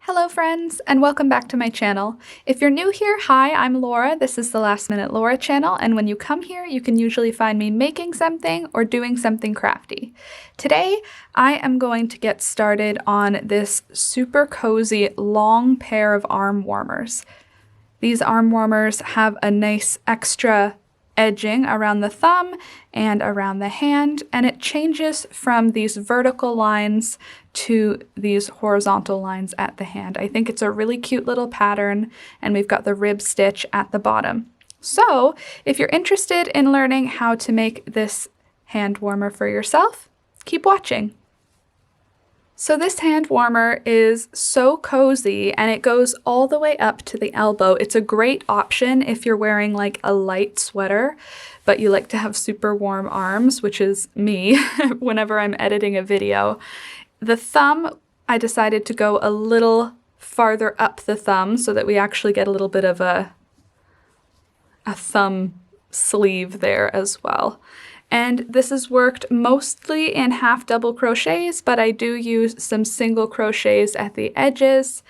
Hello friends, and welcome back to my channel. If you're new here, hi, I'm Laura. This is the Last Minute Laura channel, and when you come here, you can usually find me making something or doing something crafty. Today, I am going to get started on this super cozy long pair of arm warmers. These arm warmers have a nice extra edging around the thumb and around the hand, and it changes from these vertical lines to these horizontal lines at the hand. I think it's a really cute little pattern, and we've got the rib stitch at the bottom. So if you're interested in learning how to make this hand warmer for yourself, keep watching. So this hand warmer is so cozy and it goes all the way up to the elbow. It's a great option if you're wearing like a light sweater, but you like to have super warm arms, which is me whenever I'm editing a video. The thumb, I decided to go a little farther up the thumb so that we actually get a little bit of a thumb sleeve there as well. And this is worked mostly in half double crochets, but I do use some single crochets at the edges,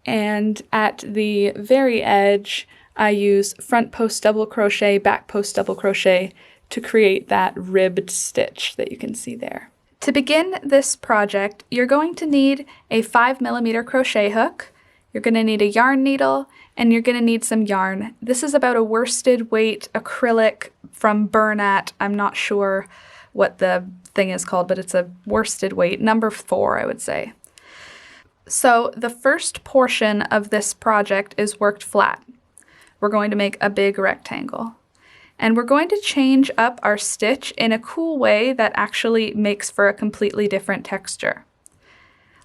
and at the very edge I use front post double crochet, back post double crochet to create that ribbed stitch that you can see there. To begin this project, you're going to need a 5mm crochet hook, you're going to need a yarn needle, and you're going to need some yarn. This is about a worsted weight acrylic from Bernat. I'm not sure what the thing is called, but it's a worsted weight, number 4, I would say. So the first portion of this project is worked flat. We're going to make a big rectangle. And we're going to change up our stitch in a cool way that actually makes for a completely different texture.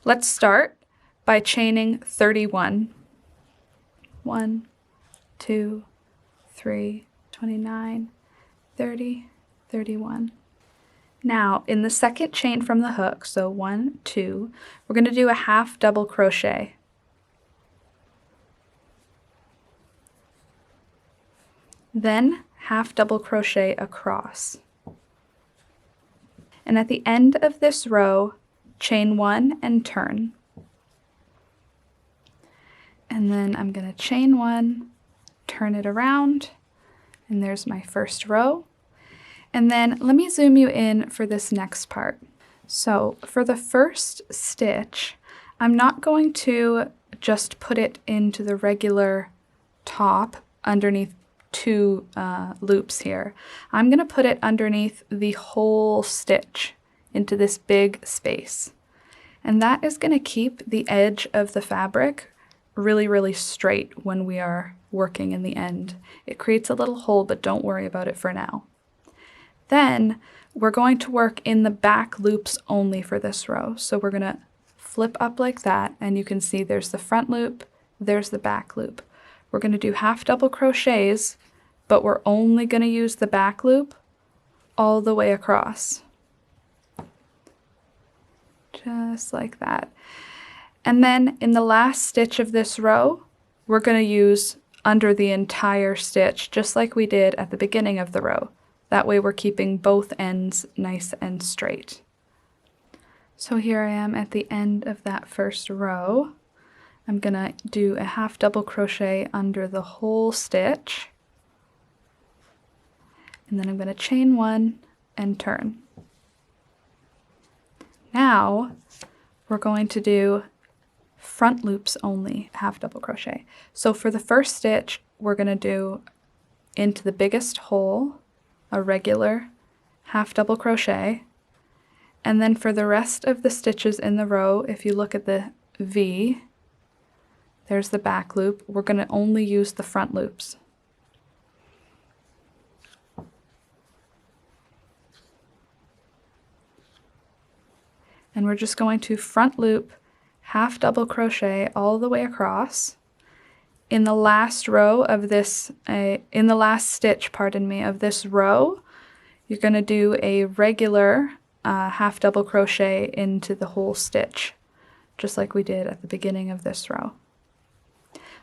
Let's start by chaining 31. 1, 2, 3, 29, 30, 31. Now, in the second chain from the hook, so 1, 2, we're going to do a half double crochet. Then half double crochet across. And at the end of this row, chain 1 and turn. And then I'm going to chain 1, turn it around, and there's my first row. And then let me zoom you in for this next part. So for the first stitch, I'm not going to just put it into the regular top underneath 2 loops here. I'm going to put it underneath the whole stitch into this big space. And that is going to keep the edge of the fabric really straight when we are working in the end. It creates a little hole, but don't worry about it for now. Then we're going to work in the back loops only for this row. So we're going to flip up like that, and you can see there's the front loop, there's the back loop. We're going to do half double crochets, but we're only going to use the back loop all the way across. Just like that. And then in the last stitch of this row, we're going to use under the entire stitch, just like we did at the beginning of the row. That way we're keeping both ends nice and straight. So here I am at the end of that first row. I'm going to do a half double crochet under the whole stitch. And then I'm going to chain 1 and turn. Now we're going to do front loops only, half double crochet. So for the first stitch, we're going to do into the biggest hole a regular half double crochet, and then for the rest of the stitches in the row, if you look at the V, there's the back loop. We're going to only use the front loops. And we're just going to front loop half double crochet all the way across. In the last row of this, in the last stitch, pardon me, of this row, you're going to do a regular half double crochet into the whole stitch, just like we did at the beginning of this row.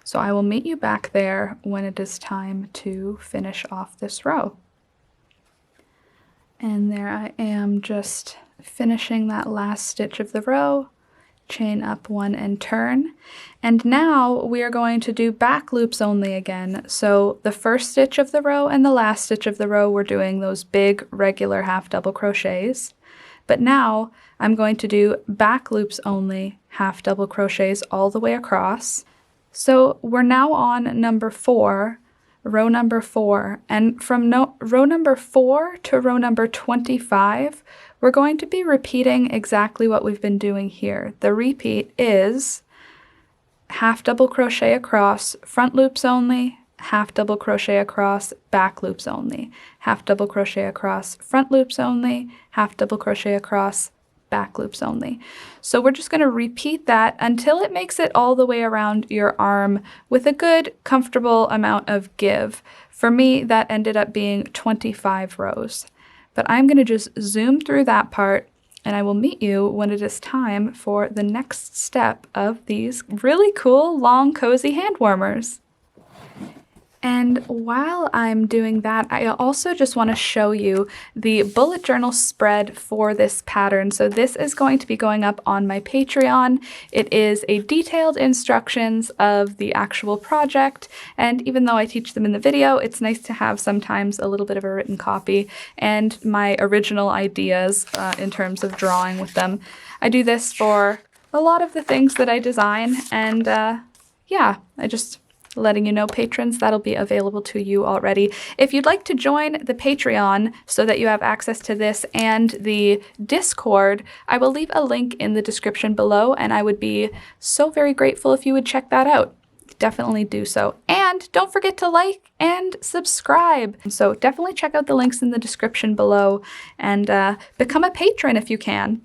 So I will meet you back there when it is time to finish off this row. And there I am just finishing that last stitch of the row, chain up one and turn. And now we are going to do back loops only again. So the first stitch of the row and the last stitch of the row, we're doing those big regular half double crochets. But now I'm going to do back loops only half double crochets all the way across. So we're now on number 4, row number 4, and from row number 4 to row number 25, we're going to be repeating exactly what we've been doing here. The repeat is half double crochet across, front loops only, half double crochet across, back loops only, half double crochet across, front loops only, half double crochet across, back loops only. So we're just going to repeat that until it makes it all the way around your arm with a good, comfortable amount of give. For me, that ended up being 25 rows. But I'm going to just zoom through that part, and I will meet you when it is time for the next step of these really cool, long, cozy hand warmers. And while I'm doing that, I also just want to show you the bullet journal spread for this pattern. So this is going to be going up on my Patreon. It is a detailed instructions of the actual project, and even though I teach them in the video, it's nice to have sometimes a little bit of a written copy and my original ideas in terms of drawing with them. I do this for a lot of the things that I design, and yeah, letting you know, patrons, that'll be available to you already. If you'd like to join the Patreon so that you have access to this and the Discord, I will leave a link in the description below, and I would be so very grateful if you would check that out. Definitely do so. And don't forget to like and subscribe. So definitely check out the links in the description below and become a patron if you can.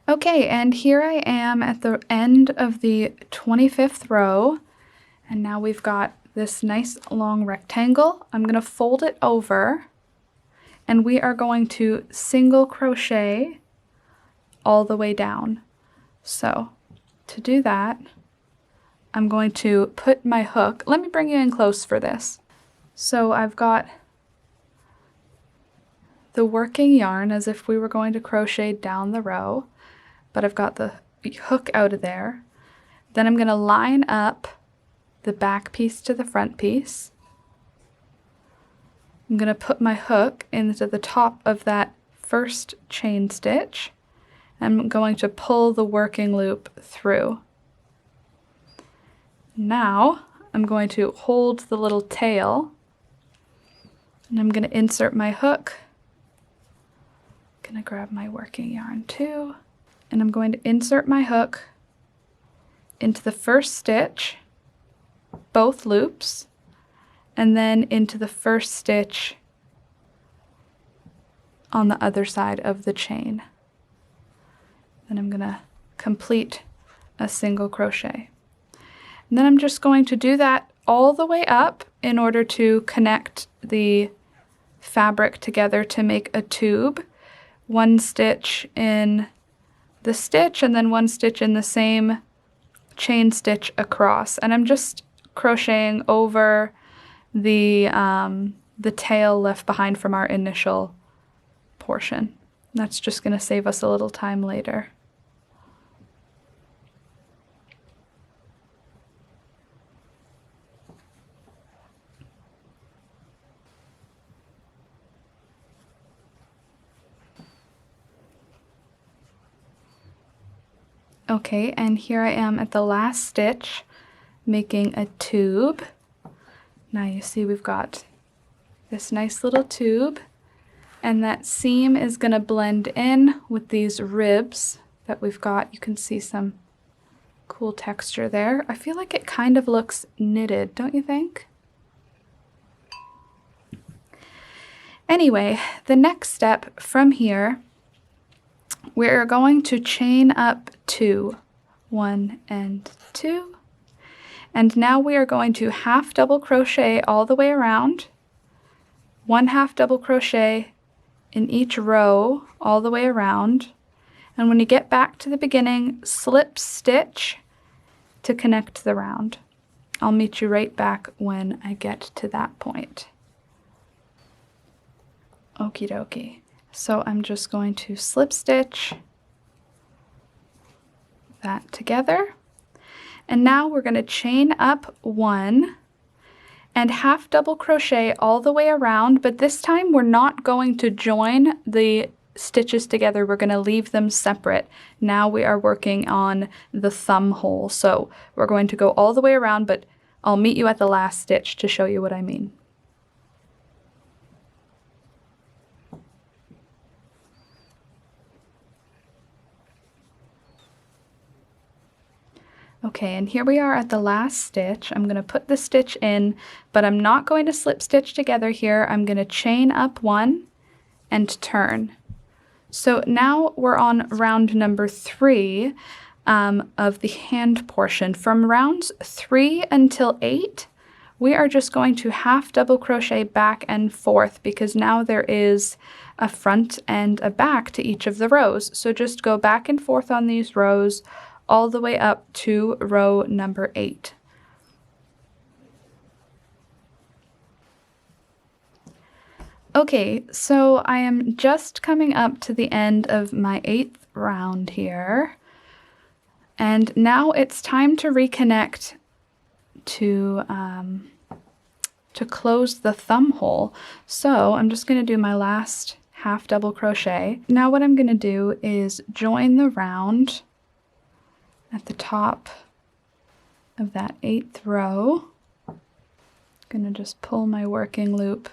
Okay, and here I am at the end of the 25th row, and now we've got this nice long rectangle. I'm going to fold it over, and we are going to single crochet all the way down. So to do that, I'm going to put my hook. Let me bring you in close for this. So I've got the working yarn as if we were going to crochet down the row, but I've got the hook out of there. Then I'm going to line up the back piece to the front piece. I'm going to put my hook into the top of that first chain stitch. I'm going to pull the working loop through. Now I'm going to hold the little tail, and I'm going to insert my hook. I'm going to grab my working yarn too. And I'm going to insert my hook into the first stitch, both loops, and then into the first stitch on the other side of the chain. Then I'm going to complete a single crochet. And then I'm just going to do that all the way up in order to connect the fabric together to make a tube. One stitch in the stitch and then one stitch in the same chain stitch across, and I'm just crocheting over the tail left behind from our initial portion. That's just going to save us a little time later. Okay, and here I am at the last stitch making a tube. Now you see we've got this nice little tube, and that seam is going to blend in with these ribs that we've got. You can see some cool texture there. I feel like it kind of looks knitted, don't you think? Anyway, the next step from here, we're going to chain up 2, 1 and 2, and now we are going to half double crochet all the way around, 1 half double crochet in each row all the way around, and when you get back to the beginning, slip stitch to connect the round. I'll meet you right back when I get to that point. Okie dokie. So I'm just going to slip stitch that together. And now we're going to chain up 1 and half double crochet all the way around, but this time we're not going to join the stitches together. We're going to leave them separate. Now we are working on the thumb hole. So we're going to go all the way around, but I'll meet you at the last stitch to show you what I mean. Okay, and here we are at the last stitch. I'm going to put the stitch in, but I'm not going to slip stitch together here. I'm going to chain up 1 and turn. So now we're on round number 3 of the hand portion. From rounds 3 until 8, we are just going to half double crochet back and forth because now there is a front and a back to each of the rows. So just go back and forth on these rows all the way up to row number 8. Okay, so I am just coming up to the end of my 8th round here. And now it's time to reconnect to close the thumb hole. So I'm just going to do my last half double crochet. Now what I'm going to do is join the round at the top of that 8th row. I'm going to just pull my working loop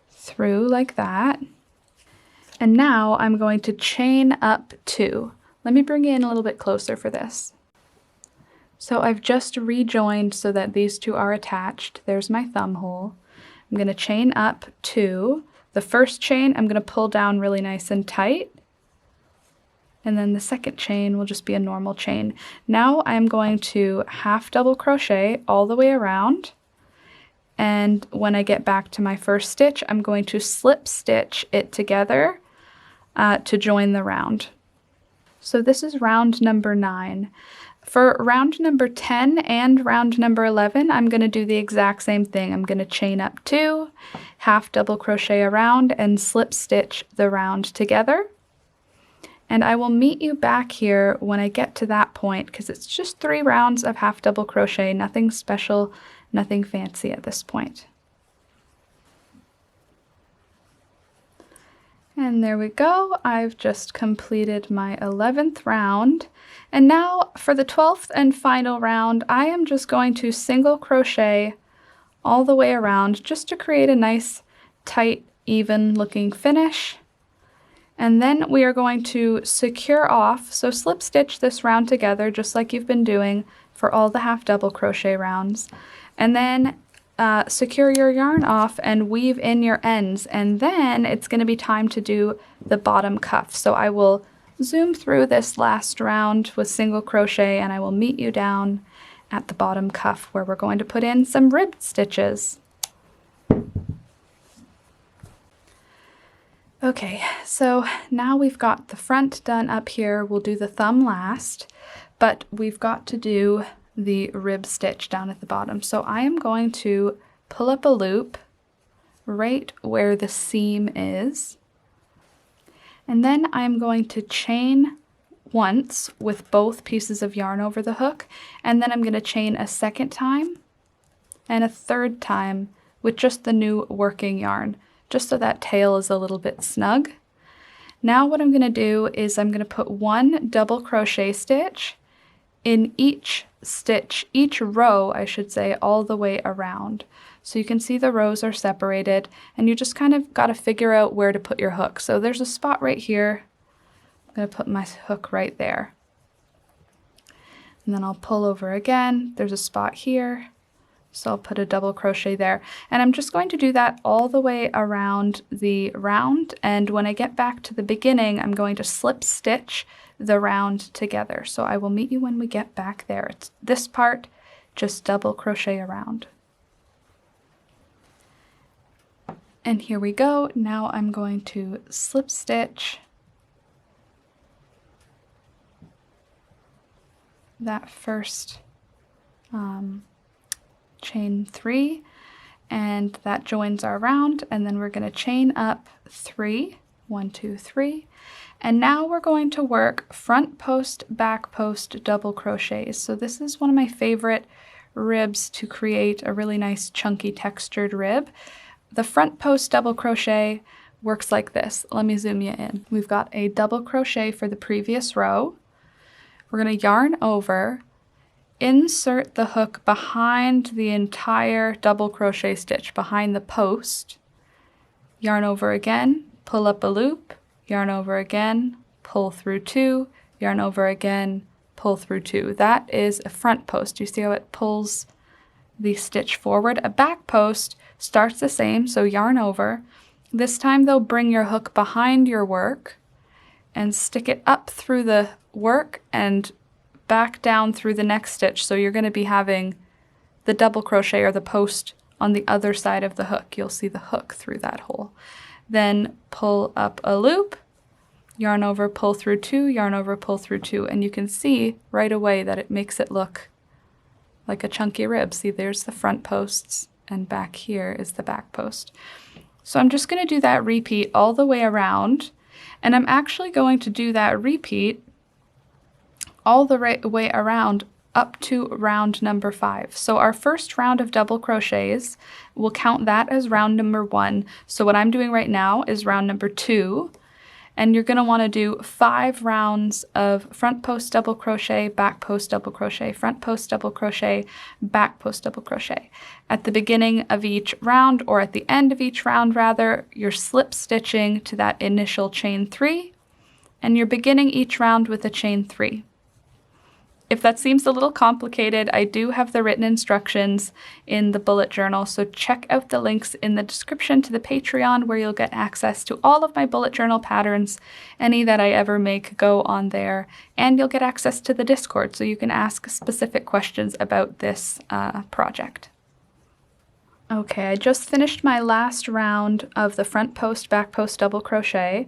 through like that. And now I'm going to chain up 2. Let me bring you in a little bit closer for this. So I've just rejoined so that these two are attached. There's my thumb hole. I'm going to chain up 2. The first chain I'm going to pull down really nice and tight. And then the second chain will just be a normal chain. Now I'm going to half double crochet all the way around. And when I get back to my first stitch, I'm going to slip stitch it together to join the round. So this is round number 9. For round number 10 and round number 11, I'm going to do the exact same thing. I'm going to chain up 2, half double crochet around, and slip stitch the round together. And I will meet you back here when I get to that point because it's just 3 rounds of half double crochet, nothing special, nothing fancy at this point. And there we go. I've just completed my 11th round. And now for the 12th and final round, I am just going to single crochet all the way around just to create a nice, tight, even looking finish. And then we are going to secure off, so slip stitch this round together just like you've been doing for all the half double crochet rounds. And then secure your yarn off and weave in your ends. And then it's going to be time to do the bottom cuff. So I will zoom through this last round with single crochet and I will meet you down at the bottom cuff where we're going to put in some ribbed stitches. Okay, so now we've got the front done up here. We'll do the thumb last, but we've got to do the rib stitch down at the bottom. So I am going to pull up a loop right where the seam is, and then I'm going to chain once with both pieces of yarn over the hook, and then I'm going to chain a second time and a third time with just the new working yarn, just so that tail is a little bit snug. Now what I'm going to do is I'm going to put 1 double crochet stitch in each stitch, each row I should say, all the way around. So you can see the rows are separated and you just kind of got to figure out where to put your hook. So there's a spot right here. I'm going to put my hook right there. And then I'll pull over again. There's a spot here. So I'll put a double crochet there. And I'm just going to do that all the way around the round. And when I get back to the beginning, I'm going to slip stitch the round together. So I will meet you when we get back there. It's this part, just double crochet around. And here we go. Now I'm going to slip stitch that first chain 3, and that joins our round, and then we're going to chain up 3 1, 2, 3. And now we're going to work front post, back post double crochets. So this is one of my favorite ribs to create a really nice chunky textured rib. The front post double crochet works like this. Let me zoom you in. We've got a double crochet for the previous row. We're going to yarn over, insert the hook behind the entire double crochet stitch, behind the post, yarn over again, pull up a loop, yarn over again, pull through 2, yarn over again, pull through 2. That is a front post. You see how it pulls the stitch forward? A back post starts the same, so yarn over. This time though, bring your hook behind your work and stick it up through the work and back down through the next stitch. So you're going to be having the double crochet or the post on the other side of the hook. You'll see the hook through that hole. Then pull up a loop, yarn over, pull through 2, yarn over, pull through 2, and you can see right away that it makes it look like a chunky rib. See, there's the front posts, and back here is the back post. So I'm just going to do that repeat all the way around, and I'm actually going to do that repeat all the way around up to round number 5. So our first round of double crochets, we'll count that as round number 1. So what I'm doing right now is round number 2, and you're going to want to do 5 rounds of front post double crochet, back post double crochet, front post double crochet, back post double crochet. At the beginning of each round, or at the end of each round rather, you're slip stitching to that initial chain 3, and you're beginning each round with a chain 3. If that seems a little complicated, I do have the written instructions in the bullet journal, so check out the links in the description to the Patreon where you'll get access to all of my bullet journal patterns. Any that I ever make go on there, and you'll get access to the Discord so you can ask specific questions about this project. Okay, I just finished my last round of the front post, back post double crochet.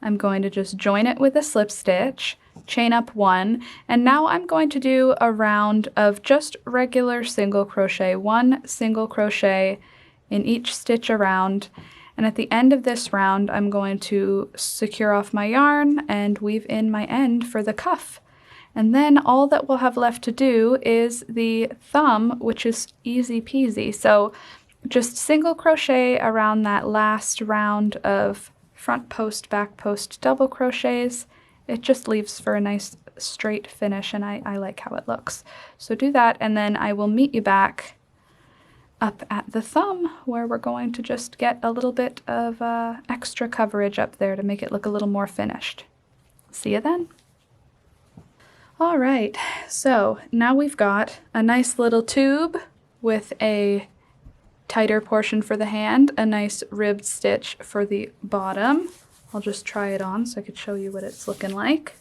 I'm going to just join it with a slip stitch, chain up 1, and now I'm going to do a round of just regular single crochet, 1 single crochet in each stitch around, and at the end of this round I'm going to secure off my yarn and weave in my end for the cuff. And then all that we'll have left to do is the thumb, which is easy peasy. So just single crochet around that last round of front post, back post double crochets. It just leaves for a nice straight finish, and I like how it looks. So do that, and then I will meet you back up at the thumb where we're going to just get a little bit of extra coverage up there to make it look a little more finished. See you then. All right, so now we've got a nice little tube with a tighter portion for the hand, a nice ribbed stitch for the bottom. I'll just try it on so I could show you what it's looking like.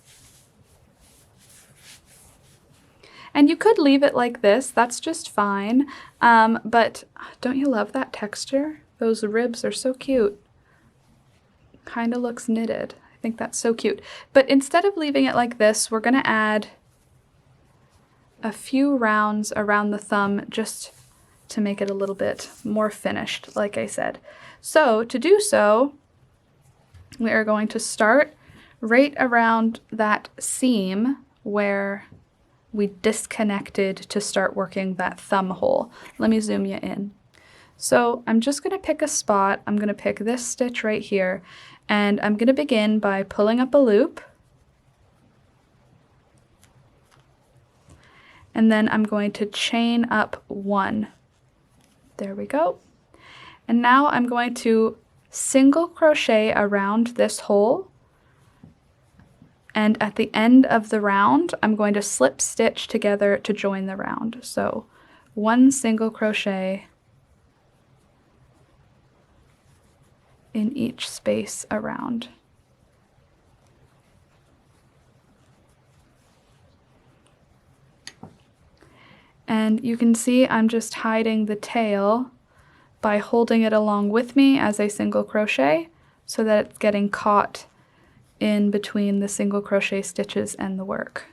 And you could leave it like this, that's just fine, but don't you love that texture? Those ribs are so cute. Kind of looks knitted. I think that's so cute. But instead of leaving it like this, we're going to add a few rounds around the thumb just to make it a little bit more finished, like I said. So to do so, we are going to start right around that seam where we disconnected to start working that thumb hole. Let me zoom you in. So I'm just going to pick a spot. I'm going to pick this stitch right here, and I'm going to begin by pulling up a loop, and then I'm going to chain up 1. There we go. And now I'm going to single crochet around this hole, and at the end of the round I'm going to slip stitch together to join the round. So 1 single crochet in each space around. And you can see I'm just hiding the tail by holding it along with me as a single crochet so that it's getting caught in between the single crochet stitches and the work.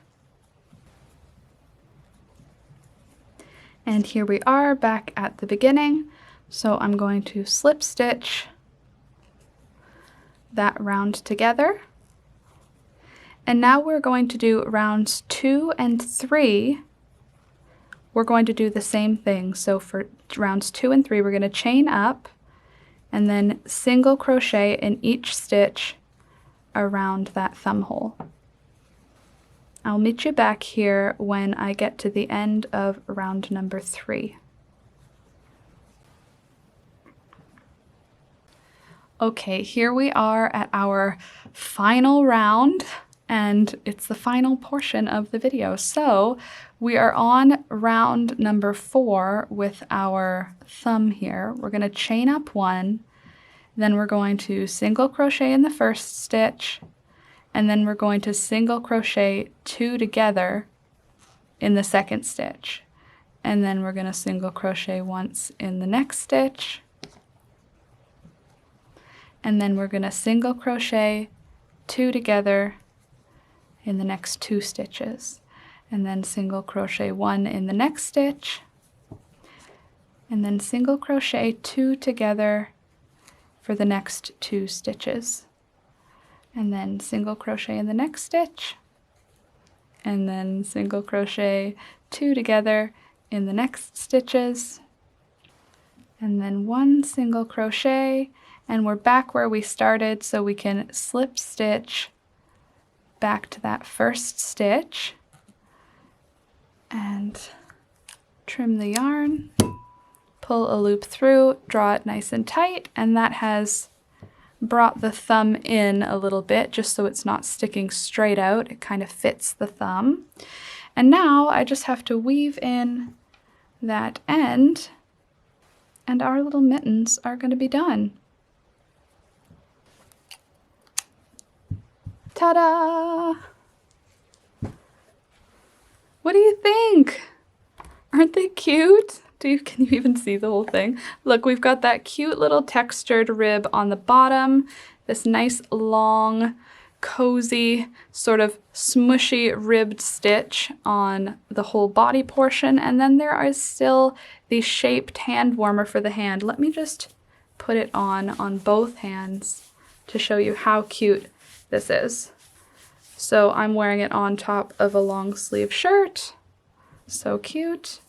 And here we are back at the beginning. So I'm going to slip stitch that round together. And now we're going to do rounds 2 and 3. We're going to do the same thing. So for rounds 2 and 3, we're going to chain up and then single crochet in each stitch around that thumb hole. I'll meet you back here when I get to the end of round number 3. Okay, here we are at our final round, and it's the final portion of the video. So we are on round number 4 with our thumb here. We're going to chain up 1, then we're going to single crochet in the first stitch, and then we're going to single crochet 2 together in the second stitch. And then we're going to single crochet once in the next stitch. And then we're going to single crochet 2 together in the next 2 stitches. And then single crochet 1 in the next stitch. And then single crochet 2 together for the next 2 stitches. And then single crochet in the next stitch. And then single crochet 2 together in the next stitches. And then 1 single crochet. And we're back where we started, so we can slip stitch back to that first stitch and trim the yarn, pull a loop through, draw it nice and tight, and that has brought the thumb in a little bit just so it's not sticking straight out. It kind of fits the thumb. And now I just have to weave in that end and our little mittens are going to be done. Ta-da! What do you think? Aren't they cute? Can you even see the whole thing? Look, we've got that cute little textured rib on the bottom, this nice long, cozy, sort of smushy ribbed stitch on the whole body portion, and then there is still the shaped hand warmer for the hand. Let me just put it on both hands to show you how cute this is. So I'm wearing it on top of a long sleeve shirt. So cute.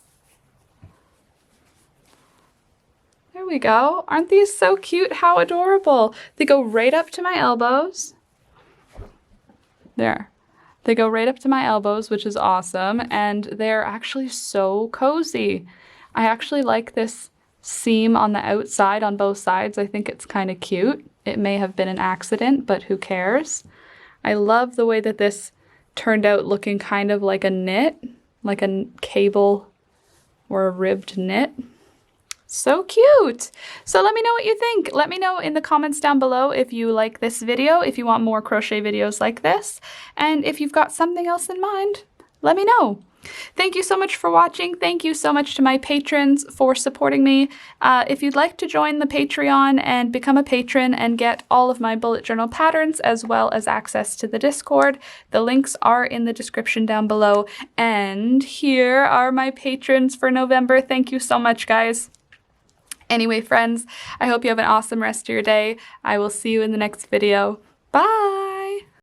There we go. Aren't these so cute? How adorable. They go right up to my elbows. There. They go right up to my elbows, which is awesome. And they're actually so cozy. I actually like this seam on the outside on both sides. I think it's kind of cute. It may have been an accident, but who cares? I love the way that this turned out looking kind of like a knit, like a cable or a ribbed knit. So cute! So let me know what you think. Let me know in the comments down below if you like this video, if you want more crochet videos like this, and if you've got something else in mind, let me know. Thank you so much for watching. Thank you so much to my patrons for supporting me. If you'd like to join the Patreon and become a patron and get all of my bullet journal patterns as well as access to the Discord, the links are in the description down below. And here are my patrons for November. Thank you so much, guys. Anyway, friends, I hope you have an awesome rest of your day. I will see you in the next video. Bye!